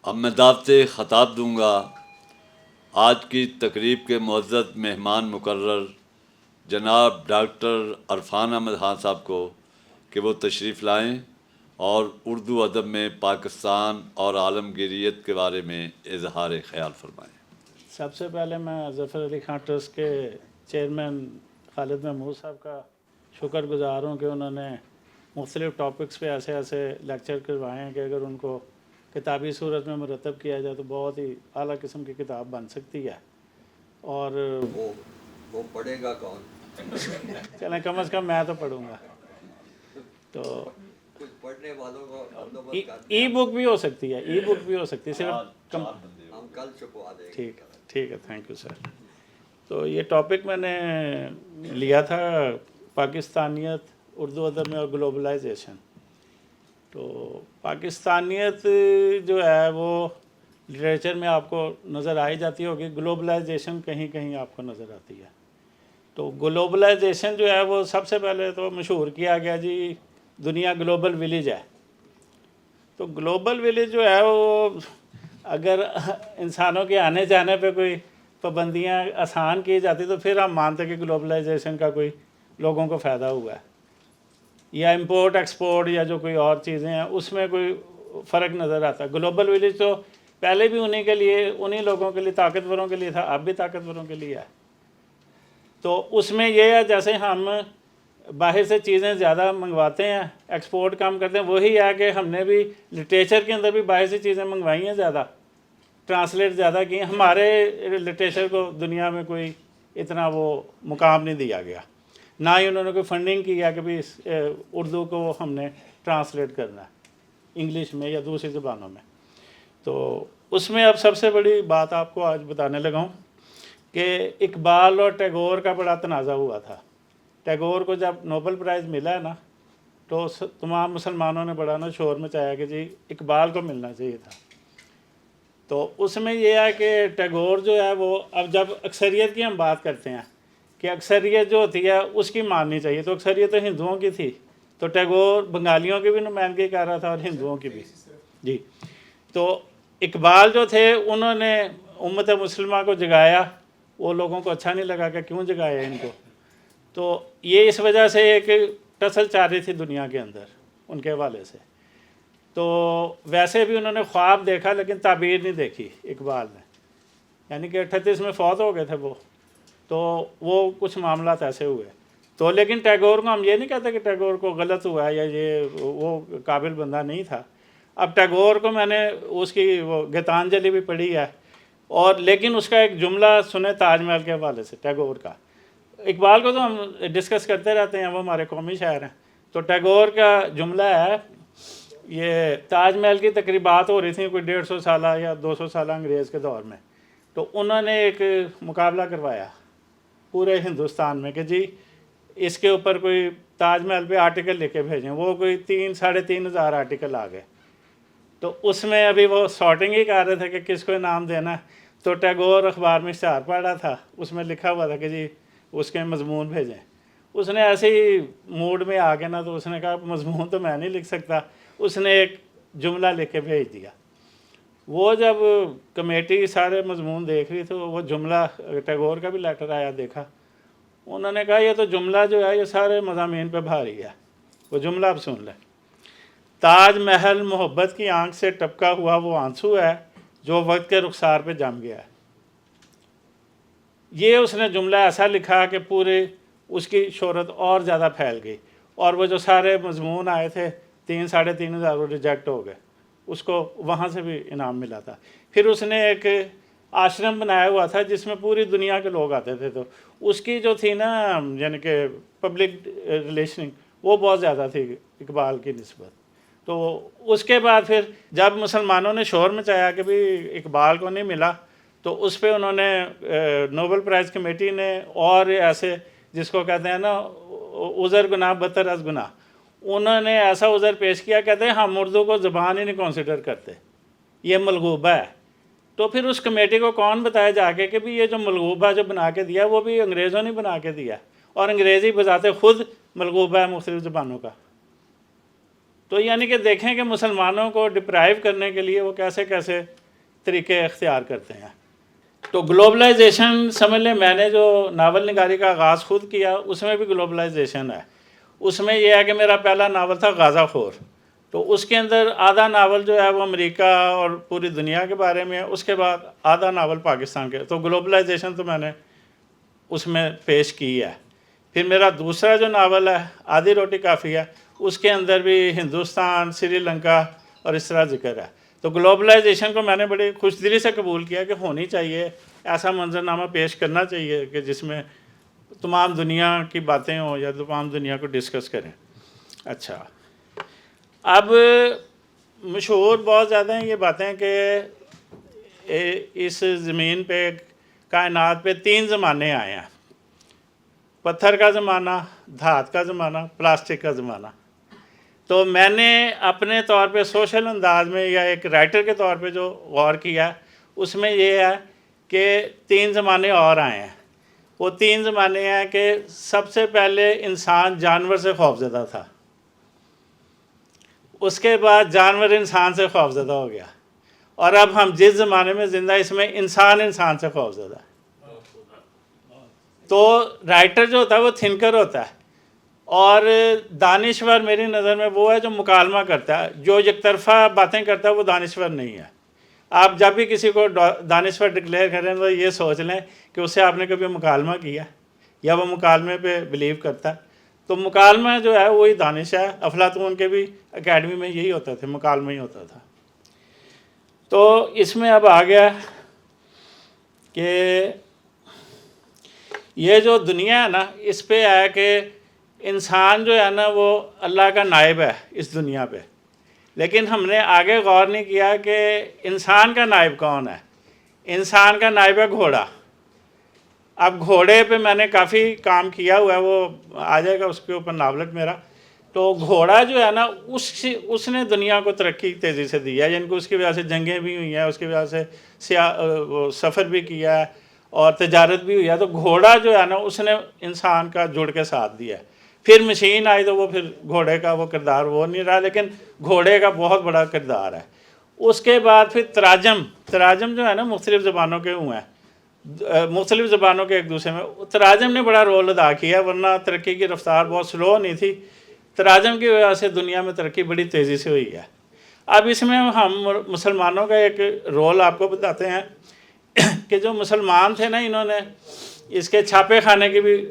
اب میں دعوت خطاب دوں گا آج کی تقریب کے معزز مہمان مقرر جناب ڈاکٹر عرفان احمد خان صاحب کو کہ وہ تشریف لائیں اور اردو ادب میں پاکستان اور عالمگیریت کے بارے میں اظہار خیال فرمائیں۔ سب سے پہلے میں ظفر علی خان ٹرسٹ کے چیئرمین خالد محمود صاحب کا شکر گزار ہوں کہ انہوں نے مختلف ٹاپکس پہ ایسے لیکچر کروائے ہیں کہ اگر ان کو کتابی صورت میں مرتب کیا جائے تو بہت ہی اعلیٰ قسم کی کتاب بن سکتی ہے۔ اور وہ پڑھے گا کون؟ چلیں کم از کم میں تو پڑھوں گا، تو کچھ پڑھنے والوں کو ای بک بھی ہو سکتی ہے، ای بک بھی ہو سکتی ہے، صرف ہم کل چھپوا دیں گے۔ ٹھیک ہے، تھینک یو سر۔ تو یہ ٹاپک میں نے لیا تھا پاکستانیت اردو ادب میں اور گلوبلائزیشن۔ تو پاکستانیت جو ہے وہ لٹریچر میں آپ کو نظر آئی جاتی ہوگی، گلوبلائزیشن کہیں کہیں آپ کو نظر آتی ہے۔ تو گلوبلائزیشن جو ہے وہ سب سے پہلے تو مشہور کیا گیا جی دنیا گلوبل ویلیج ہے۔ تو گلوبل ویلیج جو ہے وہ اگر انسانوں کے آنے جانے پہ کوئی پابندیاں آسان کی جاتی تو پھر ہم مانتے کہ گلوبلائزیشن کا کوئی لوگوں کو فائدہ ہوا ہے، یا امپورٹ ایکسپورٹ یا جو کوئی اور چیزیں ہیں اس میں کوئی فرق نظر آتا ہے۔ گلوبل ویلیج تو پہلے بھی انہی کے لیے، انہی لوگوں کے لیے، طاقتوروں کے لیے تھا، اب بھی طاقتوروں کے لیے ہے۔ تو اس میں یہ ہے جیسے ہم باہر سے چیزیں زیادہ منگواتے ہیں، ایکسپورٹ کم کرتے ہیں، وہی ہے کہ ہم نے بھی لٹریچر کے اندر بھی باہر سے چیزیں منگوائی ہیں، زیادہ ٹرانسلیٹ زیادہ کی ہیں۔ ہمارے لٹریچر کو دنیا میں کوئی اتنا وہ مقام نہیں دیا گیا، نہ ہی انہوں نے کوئی فنڈنگ کیا کہ بھی اردو کو ہم نے ٹرانسلیٹ کرنا ہے انگلش میں یا دوسری زبانوں میں۔ تو اس میں اب سب سے بڑی بات آپ کو آج بتانے لگا ہوں کہ اقبال اور ٹیگور کا بڑا تنازع ہوا تھا۔ ٹیگور کو جب نوبل پرائز ملا ہے نا تو تمام مسلمانوں نے بڑا نا شور مچایا کہ جی اقبال کو ملنا چاہیے تھا۔ تو اس میں یہ ہے کہ ٹیگور جو ہے وہ اب جب اکثریت کی ہم بات کرتے ہیں کہ اکثریت جو ہوتی ہے اس کی ماننی چاہیے، تو اکثریت تو ہندوؤں کی تھی، تو ٹیگور بنگالیوں کی بھی نمائندگی کر رہا تھا اور ہندوؤں کی بھی۔ جی، تو اقبال جو تھے انہوں نے امت مسلمہ کو جگایا، وہ لوگوں کو اچھا نہیں لگا کہ کیوں جگایا ان کو، تو یہ اس وجہ سے ایک ٹسل چل رہی تھی دنیا کے اندر ان کے حوالے سے۔ تو ویسے بھی انہوں نے خواب دیکھا لیکن تعبیر نہیں دیکھی اقبال نے، یعنی کہ 38 میں فوت ہو گئے تھے وہ، تو وہ کچھ معاملات ایسے ہوئے۔ تو لیکن ٹیگور کو ہم یہ نہیں کہتے کہ ٹیگور کو غلط ہوا ہے یا یہ وہ قابل بندہ نہیں تھا۔ اب ٹیگور کو میں نے اس کی وہ گیتانجلی بھی پڑھی ہے، اور لیکن اس کا ایک جملہ سنے تاج محل کے حوالے سے ٹیگور کا۔ اقبال کو تو ہم ڈسکس کرتے رہتے ہیں، وہ ہمارے قومی شاعر ہیں، تو ٹیگور کا جملہ ہے، یہ تاج محل کی تقریبات ہو رہی تھیں کوئی 150 سالہ یا 200 سالہ انگریز کے دور میں، تو انہوں نے ایک مقابلہ کروایا پورے ہندوستان میں کہ جی اس کے اوپر کوئی تاج محل پہ آرٹیکل لکھ کے بھیجیں۔ وہ کوئی 3,500 ہزار آرٹیکل آ گئے، تو اس میں ابھی وہ سارٹنگ ہی کر رہے تھے کہ کس کو انعام دینا ہے۔ تو ٹیگور اخبار میں اشتہار پڑھ رہا تھا، اس میں لکھا ہوا تھا کہ جی اس کے مضمون بھیجیں۔ اس نے ایسے ہی موڈ میں آ کے نا تو اس نے کہا مضمون تو میں نہیں لکھ سکتا، اس نے ایک جملہ لکھ کے بھیج دیا۔ وہ جب کمیٹی سارے مضمون دیکھ رہی تو وہ جملہ ٹیگور کا بھی لیٹر آیا دیکھا، انہوں نے کہا یہ تو جملہ جو ہے یہ سارے مضامین پہ بھاری ہے۔ وہ جملہ اب سن لیں، تاج محل محبت کی آنکھ سے ٹپکا ہوا وہ آنسو ہے جو وقت کے رخسار پہ جم گیا ہے۔ یہ اس نے جملہ ایسا لکھا کہ پورے اس کی شہرت اور زیادہ پھیل گئی، اور وہ جو سارے مضمون آئے تھے 3,500 ہزار وہ ریجیکٹ ہو گئے، اس کو وہاں سے بھی انعام ملا تھا۔ پھر اس نے ایک آشرم بنایا ہوا تھا جس میں پوری دنیا کے لوگ آتے تھے، تو اس کی جو تھی نا یعنی کہ پبلک ریلیشننگ وہ بہت زیادہ تھی اقبال کی نسبت۔ تو اس کے بعد پھر جب مسلمانوں نے شور مچایا کہ بھی اقبال کو نہیں ملا، تو اس پہ انہوں نے نوبل پرائز کمیٹی نے اور ایسے جس کو کہتے ہیں نا عذر گناہ بدتر از گناہ، انہوں نے ایسا عذر پیش کیا، کہتے ہیں ہم اردو کو زبان ہی نہیں کنسیڈر کرتے، یہ ملغوبہ ہے۔ تو پھر اس کمیٹی کو کون بتایا جا کے کہ بھی یہ جو ملغوبہ جو بنا کے دیا وہ بھی انگریزوں نے بنا کے دیا، اور انگریزی بذات خود ملغوبہ ہے مختلف زبانوں کا۔ تو یعنی کہ دیکھیں کہ مسلمانوں کو ڈپرائیو کرنے کے لیے وہ کیسے کیسے طریقے اختیار کرتے ہیں. تو گلوبلائزیشن سمجھ لیں، میں نے جو ناول نگاری کا آغاز خود کیا اس میں بھی گلوبلائزیشن ہے. اس میں یہ ہے کہ میرا پہلا ناول تھا غازہ خور، تو اس کے اندر آدھا ناول جو ہے وہ امریکہ اور پوری دنیا کے بارے میں ہے، اس کے بعد آدھا ناول پاکستان کے. تو گلوبلائزیشن تو میں نے اس میں پیش کی ہے. پھر میرا دوسرا جو ناول ہے آدھی روٹی کافی ہے، اس کے اندر بھی ہندوستان، سری لنکا اور اس طرح ذکر ہے. تو گلوبلائزیشن کو میں نے بڑی خوش دلی سے قبول کیا کہ ہونی چاہیے، ایسا منظرنامہ پیش کرنا چاہیے کہ جس میں تمام دنیا کی باتیں ہوں یا تمام دنیا کو ڈسکس کریں. اچھا، اب مشہور بہت زیادہ ہیں یہ باتیں کہ اس زمین پہ، کائنات پہ 3 زمانے آئے ہیں: پتھر کا زمانہ، دھات کا زمانہ، پلاسٹک کا زمانہ. تو میں نے اپنے طور پہ سوشل انداز میں یا ایک رائٹر کے طور پہ جو غور کیا اس میں یہ ہے کہ 3 زمانے اور آئے ہیں. وہ 3 زمانے ہیں کہ سب سے پہلے انسان جانور سے خوفزدہ تھا، اس کے بعد جانور انسان سے خوفزدہ ہو گیا، اور اب ہم جس زمانے میں زندہ اس میں انسان سے خوفزدہ ہے. تو رائٹر جو ہوتا ہے وہ تھنکر ہوتا ہے، اور دانشور میری نظر میں وہ ہے جو مکالمہ کرتا ہے. جو یک طرفہ باتیں کرتا ہے وہ دانشور نہیں ہے. آپ جب بھی کسی کو دانشور ڈکلیئر کریں تو یہ سوچ لیں کہ اس سے آپ نے کبھی مکالمہ کیا یا وہ مکالمے پہ بلیو کرتا ہے. تو مکالمہ جو ہے وہی دانش ہے. افلاطون کے بھی اکیڈمی میں یہی ہوتا تھا، مکالمہ ہی ہوتا تھا. تو اس میں اب آ گیا کہ یہ جو دنیا ہے نا، اس پہ ہے کہ انسان جو ہے نا وہ اللہ کا نائب ہے اس دنیا پہ. لیکن ہم نے آگے غور نہیں کیا کہ انسان کا نائب کون ہے. انسان کا نائب ہے گھوڑا. اب گھوڑے پہ میں نے کافی کام کیا ہوا ہے، وہ آ جائے گا اس کے اوپر ناولٹ میرا. تو گھوڑا جو ہے نا اس نے دنیا کو ترقی تیزی سے دی ہے، یعنی کہ اس کی وجہ سے جنگیں بھی ہوئی ہیں، اس کی وجہ سے سفر بھی کیا ہے اور تجارت بھی ہوئی ہے. تو گھوڑا جو ہے نا اس نے انسان کا جڑ کے ساتھ دیا ہے. پھر مشین آئی تو وہ پھر گھوڑے کا وہ کردار وہ نہیں رہا، لیکن گھوڑے کا بہت بڑا کردار ہے. اس کے بعد پھر تراجم جو ہے نا مختلف زبانوں کے ہوئے ہیں، مختلف زبانوں کے ایک دوسرے میں. تراجم نے بڑا رول ادا کیا، ورنہ ترقی کی رفتار بہت سلو نہیں تھی. تراجم کی وجہ سے دنیا میں ترقی بڑی تیزی سے ہوئی ہے. اب اس میں ہم مسلمانوں کا ایک رول آپ کو بتاتے ہیں کہ جو مسلمان تھے نا، انہوں نے اس کے چھاپے خانے کی بھی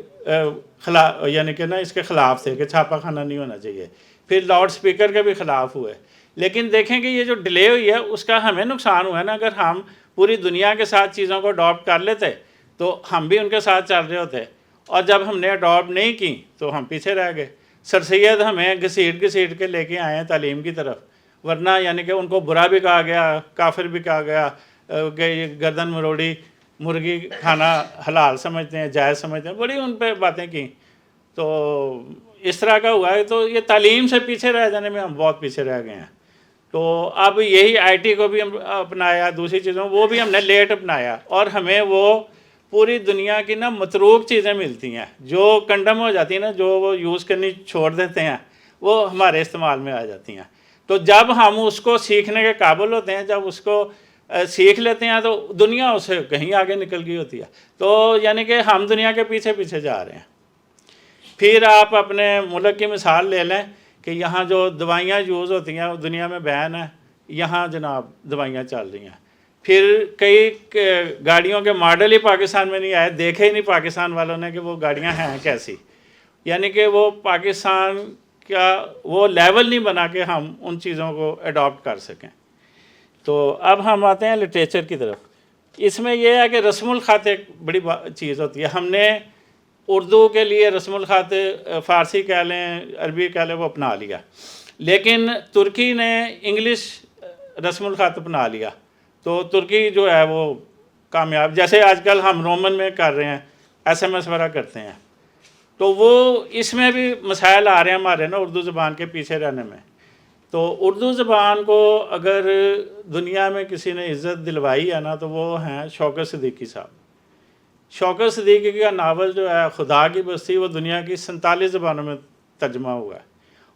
یعنی کہ نا اس کے خلاف تھے کہ چھاپا خانہ نہیں ہونا چاہیے. پھر لاؤڈ سپیکر کے بھی خلاف ہوئے. لیکن دیکھیں کہ یہ جو ڈیلے ہوئی ہے اس کا ہمیں نقصان ہوا ہے نا. اگر ہم پوری دنیا کے ساتھ چیزوں کو اڈاپٹ کر لیتے تو ہم بھی ان کے ساتھ چل رہے ہوتے، اور جب ہم نے اڈاپٹ نہیں کی تو ہم پیچھے رہ گئے. سر سید ہمیں گھسیٹ کے لے کے آئے ہیں تعلیم کی طرف، ورنہ یعنی کہ ان کو برا بھی کہا گیا، کافر بھی کہا گیا کہ یہ گردن مروڑی مرغی کھانا حلال سمجھتے ہیں، جائز سمجھتے ہیں، بڑی ان پہ باتیں کی. تو اس طرح کا ہوا ہے. تو یہ تعلیم سے پیچھے رہ جانے میں ہم بہت پیچھے رہ گئے ہیں. تو اب یہی آئی ٹی کو بھی ہم اپنایا، دوسری چیزوں وہ بھی ہم نے لیٹ اپنایا، اور ہمیں وہ پوری دنیا کی نا متروک چیزیں ملتی ہیں جو کنڈم ہو جاتی ہیں نا، جو وہ یوز کرنی چھوڑ دیتے ہیں، وہ ہمارے استعمال میں آ جاتی ہیں. تو جب ہم اس کو سیکھنے کے قابل ہوتے ہیں، جب اس کو سیکھ لیتے ہیں، تو دنیا اسے کہیں آگے نکل گئی ہوتی ہے. تو یعنی کہ ہم دنیا کے پیچھے جا رہے ہیں. پھر آپ اپنے ملک کی مثال لے لیں کہ یہاں جو دوائیاں یوز ہوتی ہیں دنیا میں بین ہے، یہاں جناب دوائیاں چل رہی ہیں. پھر کئی گاڑیوں کے ماڈل ہی پاکستان میں نہیں آئے، دیکھے ہی نہیں پاکستان والوں نے کہ وہ گاڑیاں ہیں کیسی. یعنی کہ وہ پاکستان کا وہ لیول نہیں بنا کہ ہم ان چیزوں کو اڈاپٹ کر سکیں. تو اب ہم آتے ہیں لٹریچر کی طرف. اس میں یہ ہے کہ رسم الخط ایک بڑی چیز ہوتی ہے. ہم نے اردو کے لیے رسم الخط، فارسی کہہ لیں، عربی کہہ لیں، وہ اپنا لیا. لیکن ترکی نے انگلش رسم الخط اپنا لیا. تو ترکی جو ہے وہ کامیاب، جیسے آج کل ہم رومن میں کر رہے ہیں، SMS وغیرہ کرتے ہیں. تو وہ اس میں بھی مسائل آ رہے ہیں ہمارے نا اردو زبان کے پیچھے رہنے میں. تو اردو زبان کو اگر دنیا میں کسی نے عزت دلوائی ہے نا تو وہ ہیں شوکت صدیقی صاحب. شوکت صدیقی کا ناول جو ہے خدا کی بستی، وہ دنیا کی 47 زبانوں میں ترجمہ ہوا ہے.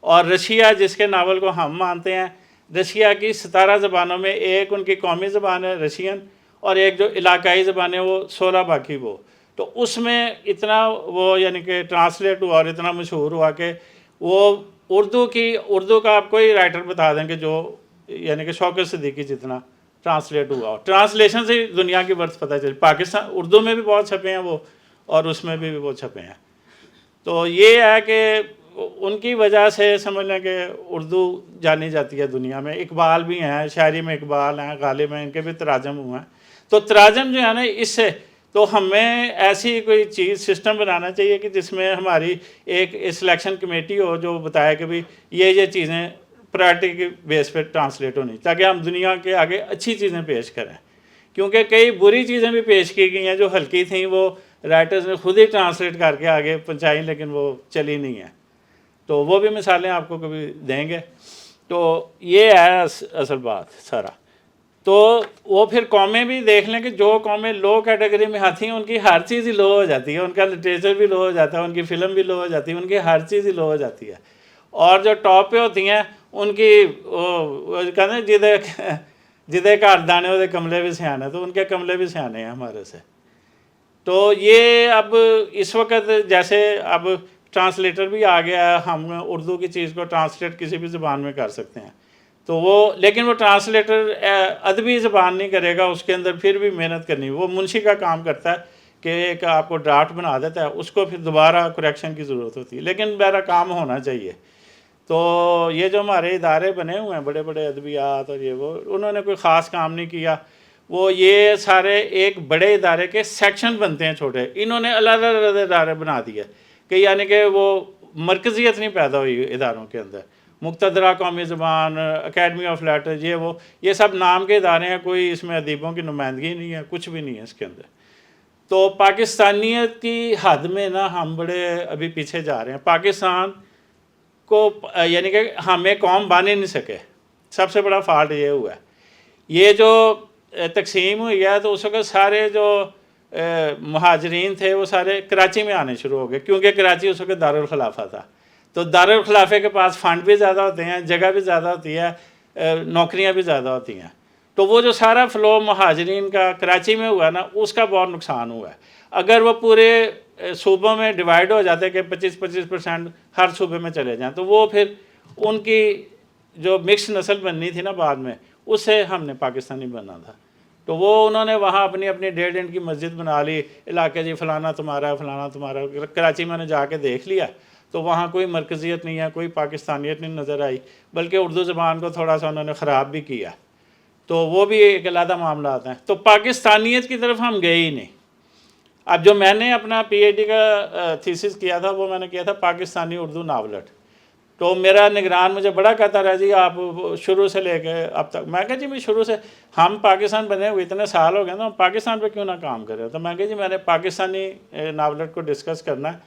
اور رشیا جس کے ناول کو ہم مانتے ہیں، رشیا کی 17 زبانوں میں ایک ان کی قومی زبان ہے رشین، اور ایک جو علاقائی زبان ہے وہ 16 باقی وہ. تو اس میں اتنا وہ یعنی کہ ٹرانسلیٹ ہوا اور اتنا مشہور ہوا کہ وہ اردو کا آپ کوئی رائٹر بتا دیں کہ جو یعنی کہ شوکت صدیقی جتنا ٹرانسلیٹ ہوا. ٹرانسلیشن سے دنیا کی برتھ پتہ چلی. پاکستان اردو میں بھی بہت چھپے ہیں وہ، اور اس میں بھی وہ چھپے ہیں. تو یہ ہے کہ ان کی وجہ سے سمجھ لیں کہ اردو جانی جاتی ہے دنیا میں. اقبال بھی ہیں، شاعری میں اقبال ہیں، غالب ہیں، ان کے بھی تراجم ہوئے ہیں. تو تراجم جو ہے نا، اس سے تو ہمیں ایسی کوئی چیز سسٹم بنانا چاہیے کہ جس میں ہماری ایک سلیکشن کمیٹی ہو جو بتائے کہ بھئی یہ چیزیں پرائرٹی کے بیس پہ ٹرانسلیٹ ہونی، تاکہ ہم دنیا کے آگے اچھی چیزیں پیش کریں. کیونکہ کئی بری چیزیں بھی پیش کی گئی ہیں جو ہلکی تھیں، وہ رائٹرز نے خود ہی ٹرانسلیٹ کر کے آگے پہنچائیں، لیکن وہ چلی نہیں ہیں. تو وہ بھی مثالیں آپ کو کبھی دیں گے. تو یہ ہے اصل بات سارا. تو وہ پھر قومیں بھی دیکھ لیں کہ جو قومیں لو کیٹیگری میں آتی ہیں ان کی ہر چیز ہی لو ہو جاتی ہے، ان کا لٹریچر بھی لو ہو جاتا ہے، ان کی فلم بھی لو ہو جاتی ہے، ان کی ہر چیز ہی لو ہو جاتی ہے. اور جو ٹاپ پہ ہوتی ہیں ان کی کہتے ہیں جدے گھر دانے وہ کملے بھی سیانے، تو ان کے کملے بھی سیانے ہیں ہمارے سے. تو یہ اب اس وقت جیسے اب ٹرانسلیٹر بھی آ گیا ہے، ہم اردو کی چیز کو ٹرانسلیٹ کسی بھی زبان میں کر سکتے ہیں. تو لیکن وہ ٹرانسلیٹر ادبی زبان نہیں کرے گا، اس کے اندر پھر بھی محنت کرنی. وہ منشی کا کام کرتا ہے کہ ایک آپ کو ڈرافٹ بنا دیتا ہے، اس کو پھر دوبارہ کریکشن کی ضرورت ہوتی ہے، لیکن میرا کام ہونا چاہیے. تو یہ جو ہمارے ادارے بنے ہوئے ہیں بڑے بڑے ادبیات اور یہ وہ، انہوں نے کوئی خاص کام نہیں کیا. وہ یہ سارے ایک بڑے ادارے کے سیکشن بنتے ہیں چھوٹے، انہوں نے الگ الگ ادارے بنا دیے کہ یعنی کہ وہ مرکزیت نہیں پیدا ہوئی اداروں کے اندر. مقتدرہ قومی زبان، اکیڈمی آف لیٹر، یہ سب نام کے ادارے ہیں، کوئی اس میں ادیبوں کی نمائندگی نہیں ہے، کچھ بھی نہیں ہے اس کے اندر. تو پاکستانیت کی حد میں نا ہم بڑے ابھی پیچھے جا رہے ہیں. پاکستان کو یعنی کہ ہم ایک قوم بن ہی نہیں سکے. سب سے بڑا فالٹ یہ ہوا ہے. یہ جو تقسیم ہوئی ہے تو اس وقت سارے جو مہاجرین تھے وہ سارے کراچی میں آنے شروع ہو گئے، کیونکہ کراچی اس وقت دارالخلافہ تھا. تو دارالخلافے کے پاس فنڈ بھی زیادہ ہوتے ہیں، جگہ بھی زیادہ ہوتی ہے، نوکریاں بھی زیادہ ہوتی ہیں. تو وہ جو سارا فلو مہاجرین کا کراچی میں ہوا نا، اس کا بہت نقصان ہوا ہے. اگر وہ پورے صوبوں میں ڈیوائیڈ ہو جاتے کہ 25% ہر صوبے میں چلے جائیں، تو وہ پھر ان کی جو مکس نسل بننی تھی نا بعد میں، اس سے ہم نے پاکستانی بننا تھا. تو وہ انہوں نے وہاں اپنی اپنی 1.5 کی مسجد بنا لی، علاقے جی فلانا تمہارا فلانا تمہارا. کراچی میں نے جا کے دیکھ لیا تو وہاں کوئی مرکزیت نہیں ہے، کوئی پاکستانیت نہیں نظر آئی، بلکہ اردو زبان کو تھوڑا سا انہوں نے خراب بھی کیا. تو وہ بھی ایک علیحدہ معاملات ہیں. تو پاکستانیت کی طرف ہم گئے ہی نہیں. اب جو میں نے اپنا پی ایچ ڈی کا تھیسس کیا تھا وہ میں نے کیا تھا پاکستانی اردو ناولٹ. تو میرا نگران مجھے بڑا کہتا رہا جی آپ شروع سے لے کے اب تک. میں کہا جی میں شروع سے، ہم پاکستان بنے ہوئے اتنے سال ہو گئے تو ہم پاکستان پہ کیوں نہ کام کریں. تو میں کہا جی میں نے پاکستانی ناولٹ کو ڈسکس کرنا ہے.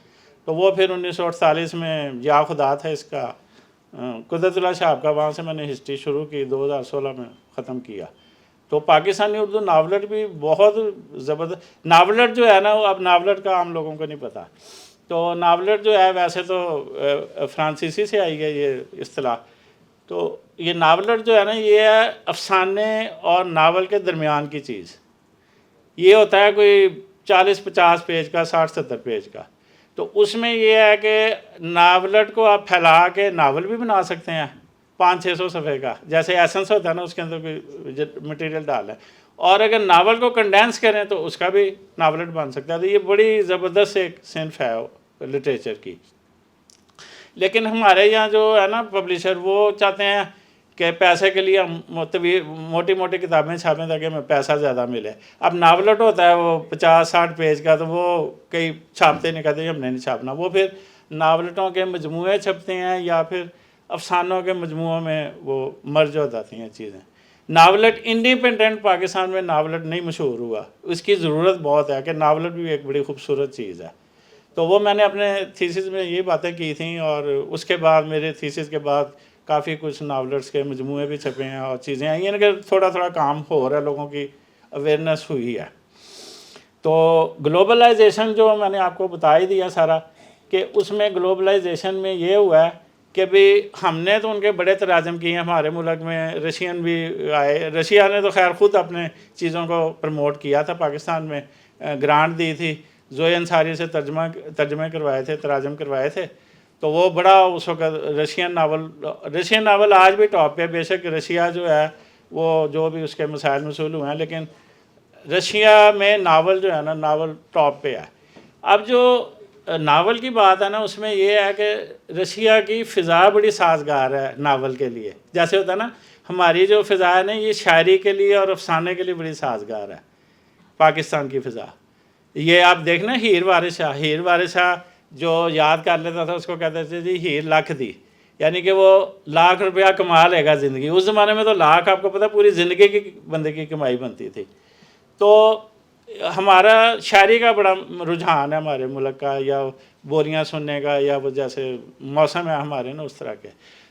تو وہ پھر 1948 میں یا خدا تھا اس کا، قدرت اللہ صاحب کا، وہاں سے میں نے ہسٹری شروع کی، 2016 میں ختم کیا. تو پاکستانی اردو ناولٹ بھی بہت زبردست. ناولٹ جو ہے نا، وہ اب ناولٹ کا عام لوگوں کو نہیں پتہ. تو ناولٹ جو ہے ویسے تو فرانسیسی سے آئی ہے یہ اصطلاح. تو یہ ناولٹ جو ہے نا، یہ ہے افسانے اور ناول کے درمیان کی چیز. یہ ہوتا ہے کوئی 40-50 پیج کا، 60-70 پیج کا. تو اس میں یہ ہے کہ ناولٹ کو آپ پھیلا کے ناول بھی بنا سکتے ہیں 500-600 صفحے کا، جیسے ایسنس ہوتا ہے نا، اس کے اندر کوئی مٹیریل ڈالیں. اور اگر ناول کو کنڈینس کریں تو اس کا بھی ناولٹ بن سکتا ہے. تو یہ بڑی زبردست ایک صنف ہے لٹریچر کی. لیکن ہمارے یہاں جو ہے نا پبلشر، وہ چاہتے ہیں کہ پیسے کے لیے ہم موٹی موٹی کتابیں چھاپیں تاکہ ہمیں پیسہ زیادہ ملے. اب ناولٹ ہوتا ہے وہ 50-60 پیج کا، تو وہ کئی چھاپتے نہیں، کہتے ہم نے نہیں چھاپنا. وہ پھر ناولٹوں کے مجموعے چھپتے ہیں یا پھر افسانوں کے مجموعوں میں وہ مرج ہو جاتی ہیں چیزیں. ناولٹ انڈیپینڈنٹ پاکستان میں ناولٹ نہیں مشہور ہوا. اس کی ضرورت بہت ہے کہ ناولٹ بھی ایک بڑی خوبصورت چیز ہے. تو وہ میں نے اپنے تھیسس میں یہ باتیں کی تھیں، اور اس کے بعد میرے تھیسس کے بعد کافی کچھ ناولٹس کے مجموعے بھی چھپے ہیں اور چیزیں آئی ہیں کہ تھوڑا تھوڑا کام ہو رہا ہے، لوگوں کی اویئرنیس ہوئی ہے. تو گلوبلائزیشن جو میں نے آپ کو بتا ہی دیا سارا، کہ اس میں گلوبلائزیشن میں یہ ہوا ہے کہ بھی ہم نے تو ان کے بڑے تراجم کیے ہیں ہمارے ملک میں، رشین بھی آئے، رشیا نے تو خیر خود اپنے چیزوں کو پروموٹ کیا تھا، پاکستان میں گرانٹ دی تھی، زوئی انصاری سے ترجمے کروائے تھے، تراجم کروائے تھے، تو وہ بڑا اس وقت رشین ناول آج بھی ٹاپ پہ، بے شک رشیا جو ہے وہ جو بھی اس کے مسائل مسول ہوئے ہیں، لیکن رشیا میں ناول جو ہے نا، ناول ٹاپ پہ ہے۔ اب جو ناول کی بات ہے نا، اس میں یہ ہے کہ رشیا کی فضا بڑی سازگار ہے ناول کے لیے، جیسے ہوتا ہے نا ہماری جو فضا ہے نا، یہ شاعری کے لیے اور افسانے کے لیے بڑی سازگار ہے پاکستان کی فضا۔ یہ آپ دیکھنا ہیر وارث شاہ جو یاد کر لیتا تھا اس کو کہتے تھے جی ہیر لاکھ دی، یعنی کہ وہ ₹1,00,000 کما لے گا زندگی۔ اس زمانے میں تو لاکھ آپ کو پتہ پوری زندگی کی بندے کی کمائی بنتی تھی۔ تو ہمارا شاعری کا بڑا رجحان ہے ہمارے ملک کا، یا بولیاں سننے کا، یا وہ جیسے موسم ہے ہمارے نا اس طرح کے۔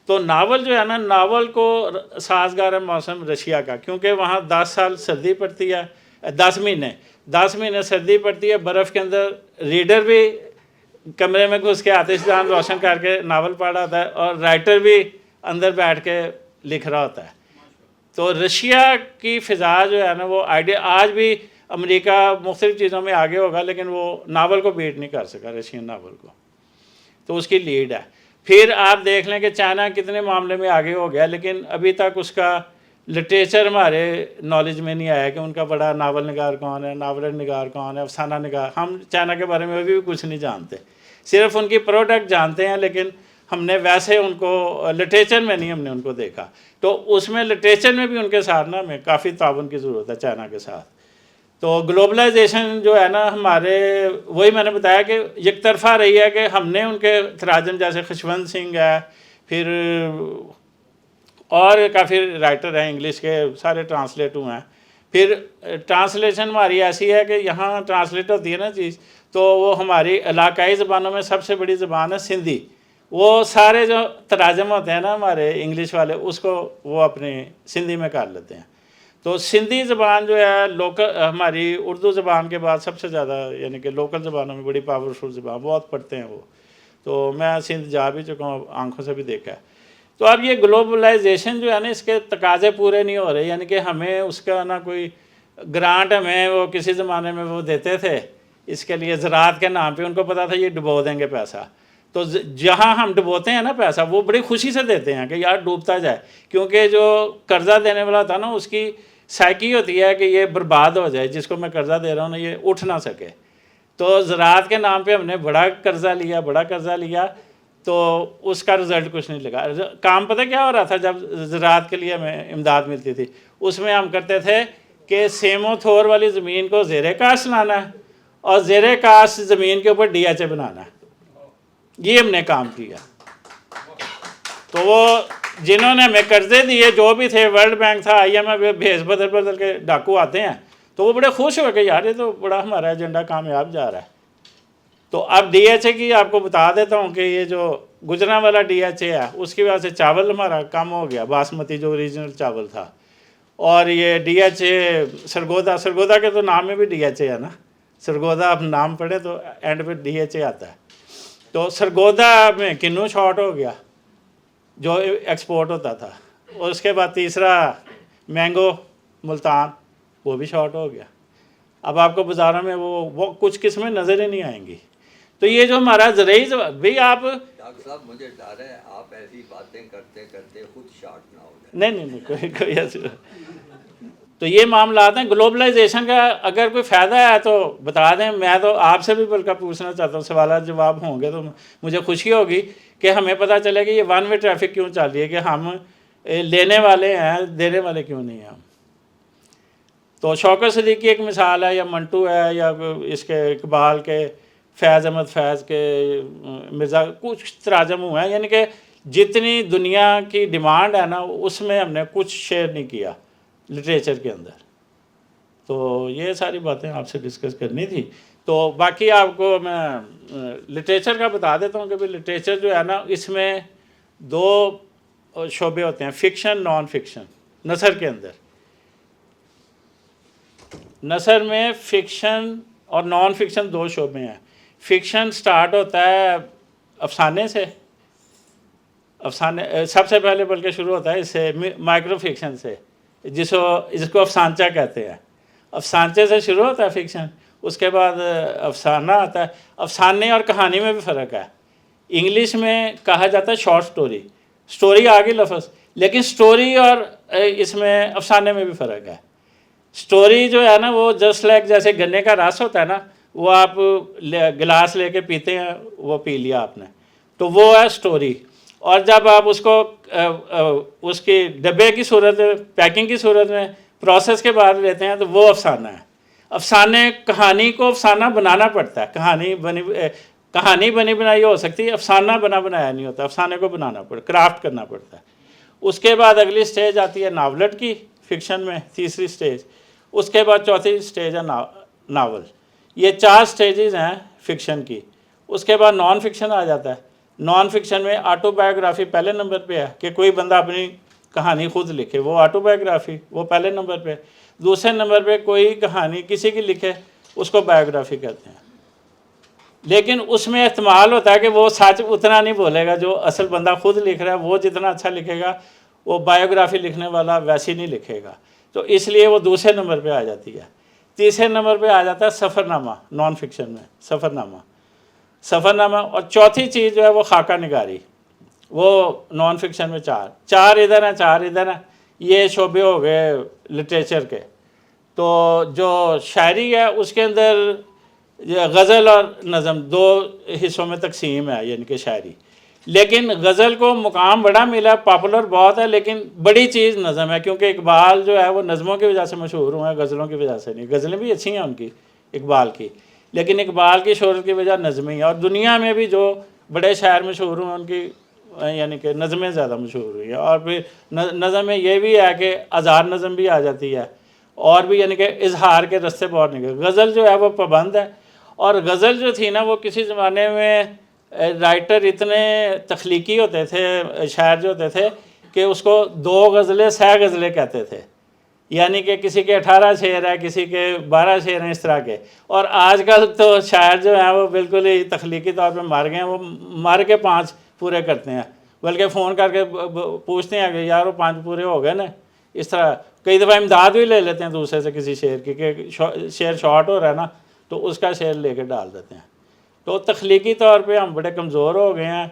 تو ناول جو ہے نا، ناول کو سازگار ہے موسم رشیا کا، کیونکہ وہاں 10 سال سردی پڑتی ہے، 10 مہینے سردی پڑتی ہے، برف کے اندر ریڈر بھی کمرے میں گھس کے آتش دان روشن کر کے ناول پڑھ رہا ہوتا ہے، اور رائٹر بھی اندر بیٹھ کے لکھ رہا ہوتا ہے۔ تو رشیا کی فضا جو ہے نا، وہ آئیڈیا آج بھی امریکہ مختلف چیزوں میں آگے ہوگا، لیکن وہ ناول کو بیٹ نہیں کر سکا، رشین ناول کو، تو اس کی لیڈ ہے۔ پھر آپ دیکھ لیں کہ چائنا کتنے معاملے میں آگے ہو گیا، لیکن ابھی تک اس کا لٹریچر ہمارے نالج میں نہیں آیا کہ ان کا بڑا ناول نگار کون ہے، ناول نگار کون ہے، افسانہ نگار۔ ہم چائنا کے بارے میں ابھی بھی کچھ نہیں جانتے، صرف ان کی پروڈکٹ جانتے ہیں، لیکن ہم نے ویسے ان کو لٹریچر میں نہیں ہم نے ان کو دیکھا۔ تو اس میں لٹریچر میں بھی ان کے ساتھ نا ہمیں کافی تعاون کی ضرورت ہے چائنا کے ساتھ۔ تو گلوبلائزیشن جو ہے نا ہمارے، وہی میں نے بتایا کہ یک طرفہ رہی ہے کہ ہم نے ان کے تراجم جیسے خشونت سنگھ ہے، پھر اور کافی رائٹر ہیں انگلش کے، سارے ٹرانسلیٹ ہوئے ہیں۔ پھر ٹرانسلیشن ہماری ایسی ہے کہ یہاں ٹرانسلیٹ ہوتی ہے نا چیز، تو وہ ہماری علاقائی زبانوں میں سب سے بڑی زبان ہے سندھی، وہ سارے جو تراجم ہوتے ہیں نا ہمارے انگلش والے، اس کو وہ اپنے سندھی میں کر لیتے ہیں۔ تو سندھی زبان جو ہے لوکل ہماری اردو زبان کے بعد سب سے زیادہ، یعنی کہ لوکل زبانوں میں بڑی پاورفل زبان، بہت پڑھتے ہیں وہ۔ تو میں سندھ جا بھی چکا ہوں، آنکھوں سے بھی دیکھا ہے۔ تو اب یہ گلوبلائزیشن جو ہے نا، اس کے تقاضے پورے نہیں ہو رہے، یعنی کہ ہمیں اس کا نا کوئی گرانٹ ہمیں وہ کسی زمانے میں وہ دیتے تھے اس کے لیے زراعت کے نام پہ، ان کو پتا تھا یہ ڈبو دیں گے پیسہ، تو جہاں ہم ڈبوتے ہیں نا پیسہ، وہ بڑی خوشی سے دیتے ہیں کہ یار ڈوبتا جائے، کیونکہ جو قرضہ دینے والا تھا نا اس کی سائیکی ہوتی ہے کہ یہ برباد ہو جائے، جس کو میں قرضہ دے رہا ہوں نا یہ اٹھ نہ سکے۔ تو زراعت کے نام پہ ہم نے بڑا قرضہ لیا، تو اس کا رزلٹ کچھ نہیں لگا۔ کام پتہ کیا ہو رہا تھا جب زراعت کے لیے ہمیں امداد ملتی تھی؟ اس میں ہم کرتے تھے کہ سیمو تھور والی زمین کو زیر کاشت لانا ہے، اور زیر کاشت زمین کے اوپر ڈی ایچ اے بنانا ہے، یہ ہم نے کام کیا۔ تو وہ جنہوں نے ہمیں قرضے دیے جو بھی تھے، ورلڈ بینک تھا، آئی ایم ایف، بھیس بدل کے ڈاکو آتے ہیں، تو وہ بڑے خوش ہوئے کہ یار یہ تو بڑا ہمارا ایجنڈا کامیاب جا رہا ہے۔ تو اب ڈی ایچ اے کی آپ کو بتا دیتا ہوں کہ یہ جو گجرا والا ڈی ایچ اے ہے، اس کی وجہ سے چاول ہمارا کم ہو گیا، باسمتی جو اوریجنل چاول تھا۔ اور یہ ڈی ایچ اے سرگودا کے تو نام میں بھی ڈی ایچ اے ہے نا، سرگودا آپ نام پڑھیں تو اینڈ پہ ڈی ایچ اے آتا ہے۔ تو سرگودا میں کنو شارٹ ہو گیا جو ایکسپورٹ ہوتا تھا، اور اس کے بعد تیسرا مینگو ملتان، وہ بھی شارٹ ہو گیا۔ اب آپ کو بازاروں میں وہ کچھ قسمیں نظر ہی نہیں آئیں گی۔ تو یہ جو ہمارا زرعی بھئی آپ ڈاکٹر صاحب مجھے ڈر ہے آپ ایسی باتیں کرتے کرتے خود شارٹ نہ ہو جائیں۔ نہیں کوئی ایسی۔ تو یہ معاملات ہیں گلوبلائزیشن کا، اگر کوئی فائدہ ہے تو بتا دیں، میں تو آپ سے بھی بلکہ پوچھنا چاہتا ہوں، سوالات جواب ہوں گے تو مجھے خوشی ہوگی کہ ہمیں پتہ چلے کہ یہ ون وے ٹریفک کیوں چل رہی ہے، کہ ہم لینے والے ہیں، دینے والے کیوں نہیں ہیں ہم۔ تو شوکت صدیقی کی ایک مثال ہے، یا منٹو ہے، یا اس کے اقبال کے، فیض احمد فیض کے، مرزا، کچھ تراجم ہوئے ہیں، یعنی کہ جتنی دنیا کی ڈیمانڈ ہے نا اس میں ہم نے کچھ شیئر نہیں کیا لٹریچر کے اندر۔ تو یہ ساری باتیں آپ سے ڈسکس کرنی تھی۔ تو باقی آپ کو میں لٹریچر کا بتا دیتا ہوں کہ بھئی لٹریچر جو ہے نا، اس میں 2 شعبے ہوتے ہیں، فکشن، نان فکشن، نثر کے اندر۔ نثر میں فکشن اور نان فکشن 2 شعبے ہیں۔ فکشن سٹارٹ ہوتا ہے افسانے سے، افسانے سب سے پہلے بلکہ شروع ہوتا ہے اس سے مائکرو فکشن سے، جس کو افسانچہ کہتے ہیں. افسانچے سے شروع ہوتا ہے فکشن، اس کے بعد افسانہ آتا ہے. افسانے اور کہانی میں بھی فرق ہے. انگلش میں کہا جاتا ہے شارٹ سٹوری، سٹوری آگے لفظ، لیکن سٹوری اور اس میں افسانے میں بھی فرق ہے. سٹوری جو ہے نا وہ جسٹ لائک جیسے گنے کا رس ہوتا ہے نا، وہ آپ گلاس لے کے پیتے ہیں، وہ پی لیا آپ نے، تو وہ ہے سٹوری. اور جب آپ اس کو اس کی ڈبے کی صورت میں، پیکنگ کی صورت میں پروسیس کے بعد لیتے ہیں تو وہ افسانہ ہے. افسانے کہانی کو افسانہ بنانا پڑتا ہے. کہانی بنی بنائی ہو سکتی ہے، افسانہ بنا بنایا نہیں ہوتا. افسانے کو بنانا پڑتا، کرافٹ کرنا پڑتا ہے. اس کے بعد اگلی سٹیج آتی ہے ناولٹ کی، فکشن میں تیسری سٹیج. اس کے بعد چوتھی سٹیج ہے ناول. یہ 4 سٹیجز ہیں فکشن کی. اس کے بعد نان فکشن آ جاتا ہے. نان فکشن میں آٹو بایوگرافی پہلے نمبر پہ ہے، کہ کوئی بندہ اپنی کہانی خود لکھے، وہ آٹو بایوگرافی، وہ پہلے نمبر پہ. دوسرے نمبر پہ کوئی کہانی کسی کی لکھے، اس کو بایوگرافی کہتے ہیں. لیکن اس میں احتمال ہوتا ہے کہ وہ سچ اتنا نہیں بولے گا جو اصل بندہ خود لکھ رہا ہے. وہ جتنا اچھا لکھے گا وہ بایوگرافی لکھنے والا ویسی نہیں لکھے گا، تو اس لیے وہ دوسرے نمبر پہ آ جاتی ہے. تیسرے نمبر پہ آ جاتا ہے سفر نامہ. نان فکشن میں سفر نامہ. اور چوتھی چیز جو ہے وہ خاکہ نگاری. وہ نان فکشن میں چار ادھر ہیں، 4 ادھر ہیں. یہ شعبے ہو گئے لٹریچر کے. تو جو شاعری ہے اس کے اندر غزل اور نظم 2 حصوں میں تقسیم ہے، یعنی کہ شاعری. لیکن غزل کو مقام بڑا ملا، پاپولر بہت ہے، لیکن بڑی چیز نظم ہے. کیونکہ اقبال جو ہے وہ نظموں کی وجہ سے مشہور ہوئے ہیں، غزلوں کی وجہ سے نہیں. غزلیں بھی اچھی ہیں ان کی، اقبال کی، لیکن اقبال کی شہرت کی وجہ نظمیں ہیں. اور دنیا میں بھی جو بڑے شاعر مشہور ہوئے ان کی یعنی کہ نظمیں زیادہ مشہور ہوئی ہیں. اور پھر نظم میں یہ بھی ہے کہ ہزار نظم بھی آ جاتی ہے، اور بھی یعنی کہ اظہار کے رستے بہت نکلے. غزل جو ہے وہ پابند ہے. اور غزل جو تھی نا وہ کسی زمانے میں رائٹر اتنے تخلیقی ہوتے تھے، شاعر جو ہوتے تھے، کہ اس کو 2 غزلیں 100 غزلیں کہتے تھے. یعنی کہ کسی کے 18 شعر ہے، کسی کے 12 شعر ہیں، اس طرح کے. اور آج کل تو شاعر جو ہیں وہ بالکل ہی تخلیقی طور پہ مر گئے ہیں. وہ مر کے 5 پورے کرتے ہیں، بلکہ فون کر کے پوچھتے ہیں کہ یار وہ 5 پورے ہو گئے نا. اس طرح کئی دفعہ امداد بھی لے لیتے ہیں دوسرے سے کسی شعر کی، کہ شعر شارٹ ہو رہا ہے نا تو اس کا شعر لے کے ڈال دیتے ہیں. تو تخلیقی طور پہ ہم بڑے کمزور ہو گئے ہیں.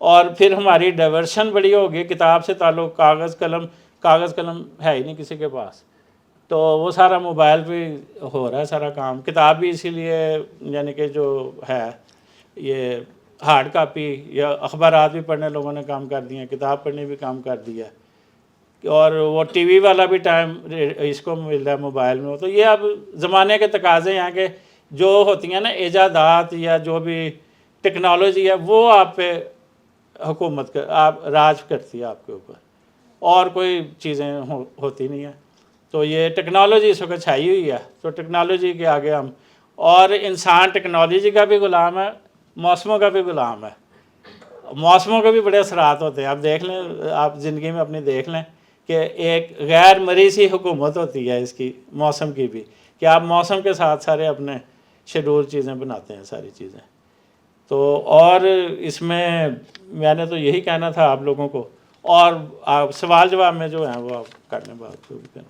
اور پھر ہماری ڈائیورشن بڑی ہو گئی. کتاب سے تعلق، کاغذ قلم ہے ہی نہیں کسی کے پاس، تو وہ سارا موبائل پہ ہو رہا ہے سارا کام. کتاب بھی اسی لیے یعنی کہ جو ہے یہ ہارڈ کاپی یا اخبارات بھی پڑھنے لوگوں نے کام کر دیے ہیں، کتاب پڑھنے بھی کام کر دیا. اور وہ ٹی وی والا بھی ٹائم اس کو مل رہا ہے موبائل میں. تو یہ اب زمانے کے تقاضے ہیں کہ جو ہوتی ہیں نا ایجادات یا جو بھی ٹیکنالوجی ہے وہ آپ پہ حکومت آپ راج کرتی ہے آپ کے اوپر، اور کوئی چیزیں ہوتی نہیں ہیں. تو یہ ٹیکنالوجی اس وقت چھائی ہوئی ہے. تو ٹیکنالوجی کے آگے ہم، اور انسان ٹیکنالوجی کا بھی غلام ہے، موسموں کا بھی غلام ہے. موسموں کے بھی بڑے اثرات ہوتے ہیں. آپ دیکھ لیں، آپ زندگی میں اپنی دیکھ لیں کہ ایک غیر مری سی حکومت ہوتی ہے اس کی، موسم کی بھی، کہ آپ موسم کے ساتھ سارے اپنے شیڈول چیزیں بناتے ہیں ساری چیزیں. تو اور اس میں نے تو یہی کہنا تھا آپ لوگوں کو. اور آپ سوال جواب میں جو ہیں وہ آپ کرنے بات کریں.